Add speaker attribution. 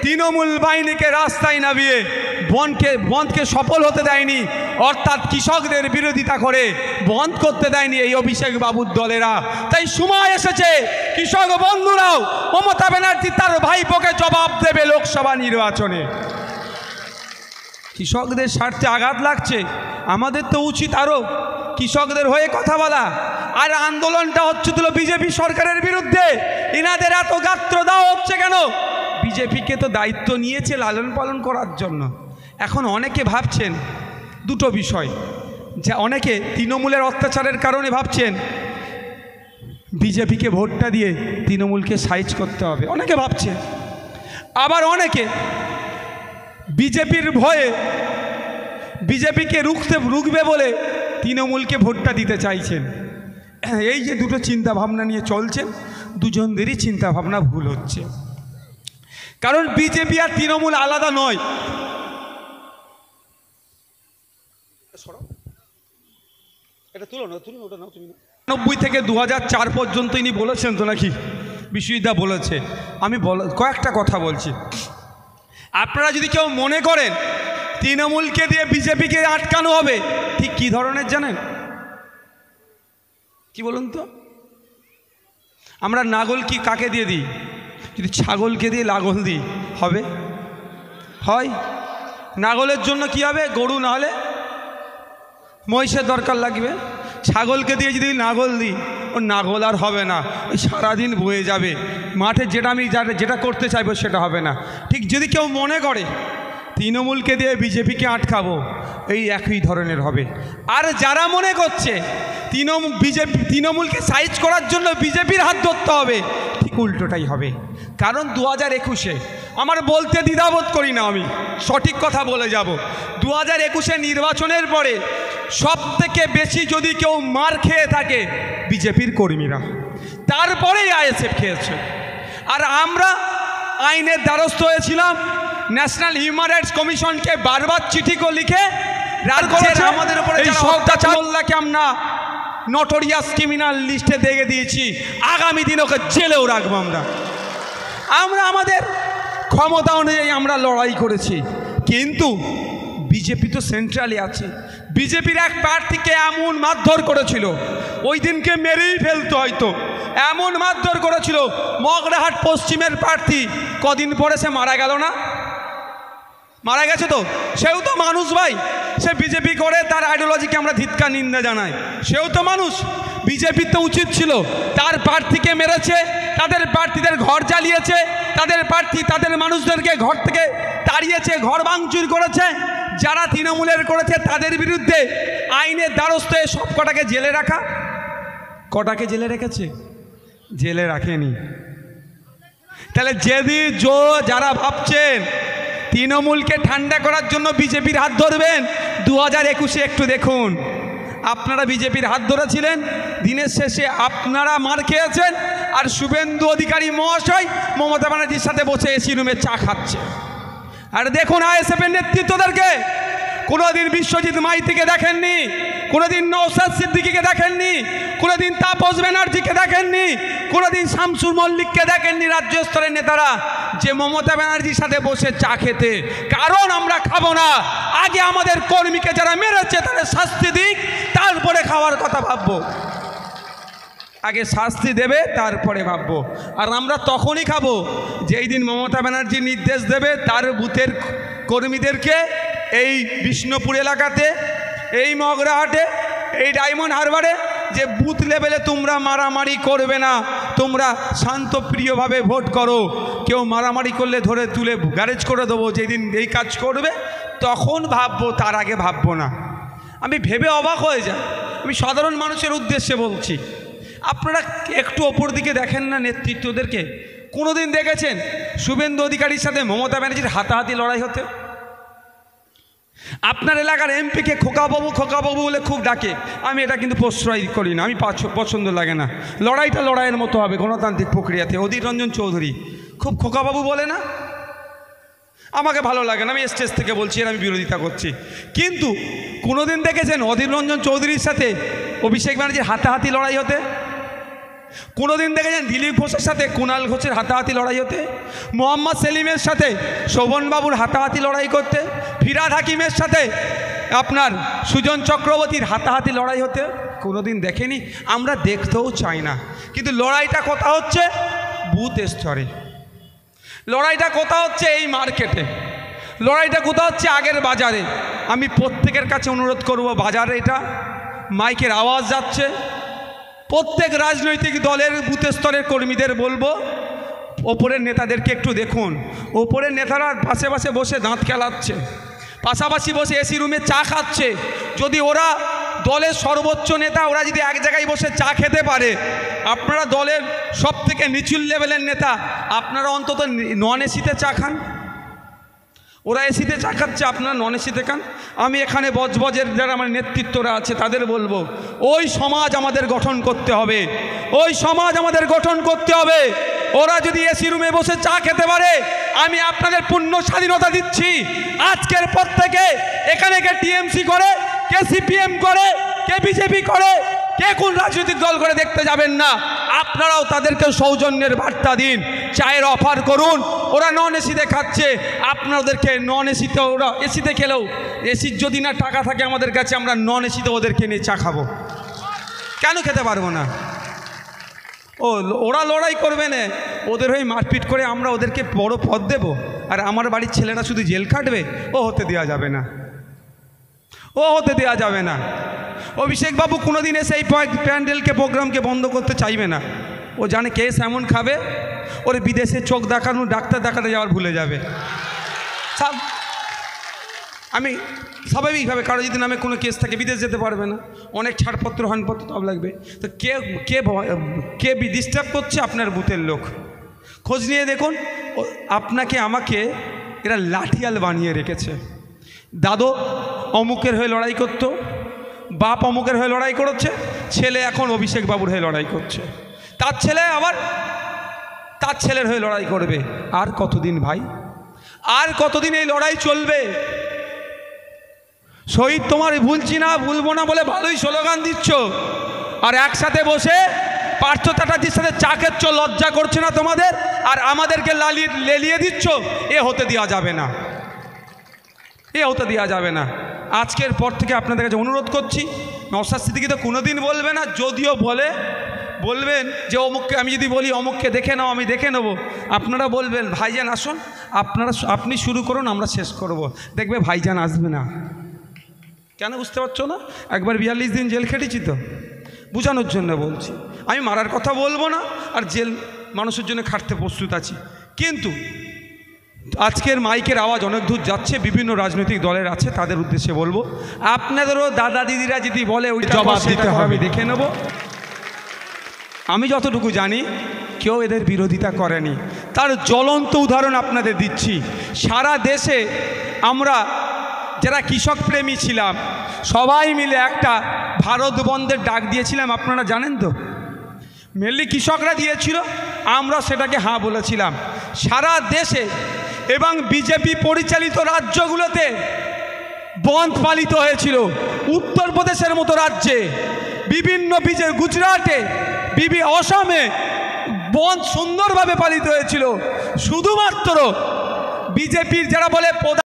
Speaker 1: তৃণমূল বাহিনীকে রাস্তায় নামিয়ে বন্ধকে সফল হতে দেয়নি, অর্থাৎ কৃষকদের বিরোধিতা করে বন্ধ করতে দেয়নি এই অভিষেক বাবুর দলেরা। তাই সময় এসেছে কৃষক বন্ধুরাও মমতা ব্যানার্জি তার ভাইপোকে জবাব দেবে লোকসভা নির্বাচনে। কৃষকদের স্বার্থে আঘাত লাগছে, আমাদের তো উচিত আরও কৃষকদের হয়ে কথা বলা। আর আন্দোলনটা হচ্ছিল বিজেপি সরকারের বিরুদ্ধে, ইনাদের এত গাত্র দেওয়া হচ্ছে কেন? বিজেপিকে তো দায়িত্ব নিয়েছে লালন পালন করার জন্য। এখন অনেকে ভাবছেন দুটো বিষয়, যা অনেকে তৃণমূলের অত্যাচারের কারণে ভাবছেন বিজেপিকে ভোটটা দিয়ে তৃণমূলকে সাইজ করতে হবে, অনেকে ভাবছেন। আবার অনেকে বিজেপির ভয়ে বিজেপিকে রুখবে বলে তৃণমূলকে ভোটটা দিতে চাইছেন। এই যে দুটো চিন্তা ভাবনা নিয়ে চলছেন, দুজনদেরই চিন্তা ভাবনা ভুল হচ্ছে। কারণ বিজেপি আর তৃণমূল আলাদা নয়। 90 থেকে 2004 পর্যন্ত ইনি বলেছেন তো নাকি, বিশ্বজিৎদা বলেছে। আমি কয়েকটা কথা বলছি। আপনারা যদি কেউ মনে করেন তৃণমূলকে দিয়ে বিজেপিকে আটকানো হবে, ঠিক কী ধরনের জানেন? কি বলুন তো? আমরা নাগল কি কাকে দিয়ে দিই? যদি ছাগলকে দিয়ে লাঙল দিই হবে? হয়? নাগলের জন্য কি হবে? গরু, না হলে মহিষের দরকার লাগবে। ছাগলকে দিয়ে যদি নাগল দিই, ও নাগল আর হবে না, ওই সারাদিন বয়ে যাবে মাঠে, যেটা করতে চাইবো সেটা হবে না। ঠিক যদি কেউ মনে করে তৃণমূলকে দিয়ে বিজেপিকে আটকাবো, এই একই ধরনের হবে। আর যারা মনে করছে তৃণমূলকে সাইজ করার জন্য বিজেপির হাত ধরতে হবে, ঠিক উল্টোটাই হবে। কারণ 2021-এ আমার বলতে দ্বিধাবোধ করি না, আমি সঠিক কথা বলে যাব। 2021-এ নির্বাচনের পরে সব থেকে বেশি যদি কেউ মার খেয়ে থাকে বিজেপির কর্মীরা, তারপরেই আইএসএফ খেয়েছে। আর আমরা আইনের দ্বারস্থ হয়েছিলাম, ন্যাশনাল হিউম্যান রাইটস কমিশনকে বারবার চিঠি করে লিখে রাজ্যের আমাদের উপরে মোল্লাকে আমরা নটোরিয়াস ক্রিমিনাল লিস্টে দেখে দিয়েছি, আগামী দিন ওকে জেলেও রাখবো। আমরা আমাদের ক্ষমতা অনুযায়ী আমরা লড়াই করেছি, কিন্তু বিজেপি তো সেন্ট্রালে আছে। বিজেপির এক প্রার্থীকে এমন মারধর করেছিল, ওই দিনকে মেরেই ফেলতো হয়তো, এমন মারধর করেছিল। মগরাহাট পশ্চিমের প্রার্থী কদিন পরে সে মারা গেল না? মারা গেছে তো, সেও তো মানুষ ভাই। সে বিজেপি করে, তার আইডিওলজিকে আমরা ধিক্কার নিন্দা জানাই, সেও তো মানুষ। বিজেপির তো উচিত ছিল, তার প্রার্থীকে মেরেছে, তাদের প্রার্থীদের ঘর জ্বালিয়েছে, তাদের প্রার্থী তাদের মানুষদেরকে ঘর থেকে তাড়িয়েছে, ঘর ভাঙচুর করেছে। যারা তৃণমূলের করেছে তাদের বিরুদ্ধে আইনের দ্বারস্থ হয়ে সব কটাকে জেলে রাখা। কটাকে জেলে রেখেছে? জেলে রাখেনি। তাহলে যারা ভাবছেন তৃণমূলকে ঠান্ডা করার জন্য বিজেপির হাত ধরবেন, 2021-এ একটু দেখুন, আপনারা বিজেপির হাত ধরেছিলেন, দিনের শেষে আপনারা মার খেয়েছেন। আর শুভেন্দু অধিকারী মহাশয় মমতা ব্যানার্জির সাথে বসে এসি রুমে চা খাচ্ছে। আর দেখুন আইএসএফের নেতৃত্বদেরকে, কোনোদিন বিশ্বজিৎ মাইতিকে দেখেননি, কোনোদিন নওশাদ সিদ্দিকীকে দেখেননি, কোনোদিন তাপস ব্যানার্জিকে দেখেননি, কোনোদিন শামসুর মল্লিককে দেখেননি, রাজ্য স্তরের নেতারা যে মমতা ব্যানার্জির সাথে বসে চা খেতে। কারণ আমরা খাবো না, আগে আমাদের কর্মীকে যারা মেরেছে তাদের শাস্তি দিক, তারপরে খাওয়ার কথা ভাববো। আগে শাস্তি দেবে, তারপরে ভাববো। আর আমরা তখনই খাবো যেই দিন মমতা ব্যানার্জি নির্দেশ দেবে তার বুথের কর্মীদেরকে এই বিষ্ণুপুর এলাকাতে, এই মগরাহাটে, এই ডায়মন্ড হারবারে, যে বুথ লেভেলে তোমরা মারামারি করবে না, তোমরা শান্তপ্রিয়ভাবে ভোট করো, কেউ মারামারি করলে ধরে তুলে গ্যারেজ করে দেবো, যেদিন এই কাজ করবে তখন ভাববো, তার আগে ভাববো না। আমি ভেবে অবাক হয়ে যাই, আমি সাধারণ মানুষের উদ্দেশ্যে বলছি। আপনারা একটু ওপর দিকে দেখেন না নেতৃত্বদেরকে? কোনোদিন দেখেছেন শুভেন্দু অধিকারীর সাথে মমতা ব্যানার্জির হাতাহাতি লড়াই হতে? আপনার এলাকার এমপিকে খোকাবাবু খোকাবাবু বলে খুব ডাকে, আমি এটা কিন্তু প্রশ্রয় করি না, আমি পছন্দ লাগে না। লড়াইটা লড়াইয়ের মতো হবে গণতান্ত্রিক প্রক্রিয়াতে। অধীর রঞ্জন চৌধুরী খুব খোকাবাবু বলে না, আমাকে ভালো লাগে না, আমি স্টেজ থেকে বলছি, আমি বিরোধিতা করছি। কিন্তু কোনোদিন দেখেছেন অধীর রঞ্জন চৌধুরীর সাথে অভিষেক ব্যানার্জির হাতাহাতি লড়াই হতে? কোনোদিন দেখেছেন দিলীপ ঘোষের সাথে কুণাল ঘোষের হাতাহাতি লড়াই হতে, মোহাম্মদ সেলিমের সাথে শোভনবাবুর হাতাহাতি লড়াই করতে, ফিরহাদ হাকিমের সাথে আপনার সুজন চক্রবর্তীর হাতাহাতি লড়াই হতে? কোনোদিন দেখেনি, আমরা দেখতেও চাই না। কিন্তু লড়াইটা কোথা হচ্ছে? বুথ স্তরে। লড়াইটা কোথা হচ্ছে? এই মার্কেটে। লড়াইটা কোথা হচ্ছে? আগের বাজারে। আমি প্রত্যেকের কাছে অনুরোধ করব, বাজারে এটা মাইকের আওয়াজ যাচ্ছে, প্রত্যেক রাজনৈতিক দলের বুথ স্তরের কর্মীদের বলবো, ওপরের নেতাদেরকে একটু দেখুন। ওপরের নেতারা পাশে পাশে বসে দাঁত খেলাচ্ছে, পাশাপাশি বসে এসি রুমে চা খাচ্ছে। যদি ওরা দলের সর্বোচ্চ নেতা, ওরা যদি এক জায়গায় বসে চা খেতে পারে, আপনারা দলের সব থেকে নিচুর লেভেলের নেতা, আপনারা অন্তত নন এসিতে চা খান। ওরা এসিতে চা খাচ্ছে, আপনারা নন এসিতে খান। আমি এখানে বজবজের যারা আমার নেতৃত্বরা আছে তাদের বলবো, ওই সমাজ আমাদের গঠন করতে হবে, ওই সমাজ আমাদের গঠন করতে হবে। ওরা যদি এসি রুমে বসে চা খেতে পারে, আমি আপনাদের পূর্ণ স্বাধীনতা দিচ্ছি। আজকের পর থেকে এখানে কে টিএমসি করে, কে সিপিএম করে, কে বিজেপি করে, কে কোন রাজনৈতিক দল করে দেখতে যাবেন না। আপনারাও তাদেরকে সৌজন্যের বার্তা দিন, চায়ের অফার করুন। ওরা নন এসিতে খাচ্ছে, আপনাদেরকে নন এসিতে, ওরা এসিতে খেলেও, এসির যদি না টাকা থাকে আমাদের কাছে, আমরা নন এসিতে ওদেরকে নিয়ে চা খাবো। কেন খেতে পারবো না? ওরা লড়াই করবে না, ওদের হয়ে মারপিট করে আমরা ওদেরকে বড় পদ দেব, আর আমার বাড়ির ছেলেরা শুধু জেল কাটবে? ও হতে দেওয়া যাবে না, ও হতে দেওয়া যাবে না। অভিষেক বাবু কোনোদিন এসে এই প্যান্ডেলকে, প্রোগ্রামকে বন্ধ করতে চাইবে না। ও জানে কেস এমন খাবে, ওর বিদেশে চোখ দেখানো, ডাক্তার দেখাতে যাওয়ার ভুলে যাবে। আমি স্বাভাবিকভাবে, কারো যদি নামে কোনো কেস থাকে বিদেশ যেতে পারবে না, অনেক ছাড়পত্র হানপত্র সব লাগবে। তো কে কে কে ডিস্টার্ব করছে? আপনার বুথের লোক। খোঁজ নিয়ে দেখুন, আপনাকে আমাকে এরা লাঠিয়াল বানিয়ে রেখেছে। দাদু অমুকের হয়ে লড়াই করতো, বাপ অমুকের হয়ে লড়াই করেছে, ছেলে এখন অভিষেক বাবুর হয়ে লড়াই করছে, তার ছেলে আবার তার ছেলের হয়ে লড়াই করবে। আর কতদিন ভাই, আর কতদিন এই লড়াই চলবে? শহীদ তোমার ভুলছি না, ভুলবো না বলে ভালোই স্লোগান দিচ্ছ, আর একসাথে বসে পার্থ চ্যাটার্জির সাথে চা খাচ্ছ, লজ্জা করছে না তোমাদের? আর আমাদেরকে লেলিয়ে দিচ্ছ। এ হতে দেওয়া যাবে না, এ হতে দেওয়া যাবে না। আজকের পর থেকে আপনাদের কাছে অনুরোধ করছি, নওশাদ সিদ্দিকী তো কোনোদিন বলবে না, যদিও বলে বলবেন যে অমুককে, আমি যদি বলি অমুককে দেখে নাও, আমি দেখে নেবো, আপনারা বলবেন ভাইজান আসুন, আপনি শুরু করুন, আমরা শেষ করব। দেখবে ভাইজান আসবে না। কেন বুঝতে পারছো না? একবার 42 দিন জেল খেটেছি তো, বোঝানোর জন্য বলছি। আমি মারার কথা বলবো না, আর জেল মানুষের জন্য খাটতে প্রস্তুত আছি। কিন্তু আজকের মাইকের আওয়াজ অনেক দূর যাচ্ছে, বিভিন্ন রাজনৈতিক দলের আছে, তাদের উদ্দেশ্যে বলবো, আপনাদেরও দাদা দিদিরা যদি বলে ওই জবাব দিতে হবে, আমি দেখে নেব। আমি যতটুকু জানি কেউ এদের বিরোধিতা করেনি। তার জ্বলন্ত উদাহরণ আপনাদের দিচ্ছি। সারা দেশে আমরা যারা কৃষক প্রেমী ছিলাম, সবাই মিলে একটা ভারত বন্ধের ডাক দিয়েছিলাম, আপনারা জানেন তো? মেনলি কৃষকরা দিয়েছিল, আমরা সেটাকে হ্যাঁ বলেছিলাম। সারা দেশে এবং বিজেপি পরিচালিত রাজ্যগুলোতে বন্ধ পালিত হয়েছিল। উত্তরপ্রদেশের মতো রাজ্যে, বিভিন্ন গুজরাটে, অসমে বন্ধ সুন্দরভাবে পালিত হয়েছিল। শুধুমাত্র বিজেপির যারা বলে